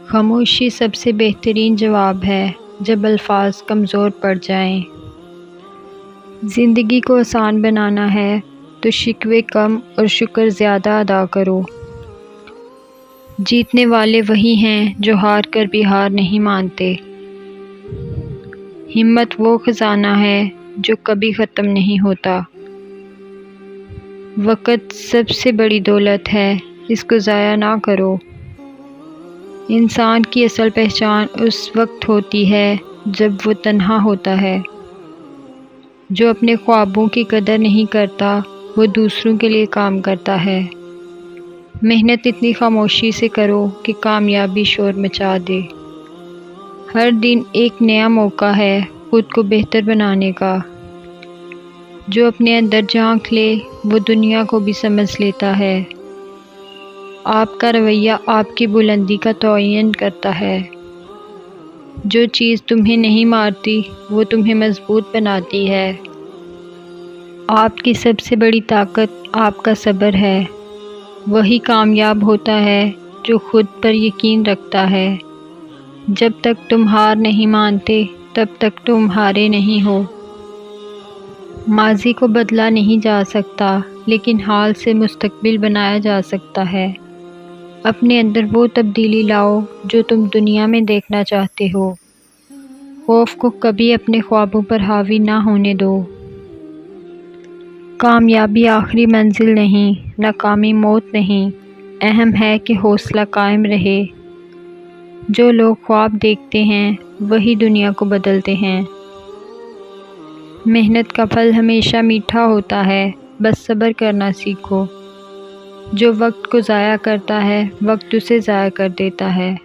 خاموشی سب سے بہترین جواب ہے جب الفاظ کمزور پڑ جائیں۔ زندگی کو آسان بنانا ہے تو شکوے کم اور شکر زیادہ ادا کرو۔ جیتنے والے وہی ہیں جو ہار کر بھی ہار نہیں مانتے۔ ہمت وہ خزانہ ہے جو کبھی ختم نہیں ہوتا۔ وقت سب سے بڑی دولت ہے، اس کو ضائع نہ کرو۔ انسان کی اصل پہچان اس وقت ہوتی ہے جب وہ تنہا ہوتا ہے۔ جو اپنے خوابوں کی قدر نہیں کرتا وہ دوسروں کے لیے کام کرتا ہے۔ محنت اتنی خاموشی سے کرو کہ کامیابی شور مچا دے۔ ہر دن ایک نیا موقع ہے خود کو بہتر بنانے کا۔ جو اپنے اندر جھانک لے وہ دنیا کو بھی سمجھ لیتا ہے۔ آپ کا رویہ آپ کی بلندی کا تعین کرتا ہے۔ جو چیز تمہیں نہیں مارتی وہ تمہیں مضبوط بناتی ہے۔ آپ کی سب سے بڑی طاقت آپ کا صبر ہے۔ وہی کامیاب ہوتا ہے جو خود پر یقین رکھتا ہے۔ جب تک تم ہار نہیں مانتے تب تک تم ہارے نہیں ہو۔ ماضی کو بدلا نہیں جا سکتا لیکن حال سے مستقبل بنایا جا سکتا ہے۔ اپنے اندر وہ تبدیلی لاؤ جو تم دنیا میں دیکھنا چاہتے ہو۔ خوف کو کبھی اپنے خوابوں پر حاوی نہ ہونے دو۔ کامیابی آخری منزل نہیں، ناکامی موت نہیں، اہم ہے کہ حوصلہ قائم رہے۔ جو لوگ خواب دیکھتے ہیں وہی دنیا کو بدلتے ہیں۔ محنت کا پھل ہمیشہ میٹھا ہوتا ہے، بس صبر کرنا سیکھو۔ جو وقت کو ضائع کرتا ہے وقت اسے ضائع کر دیتا ہے۔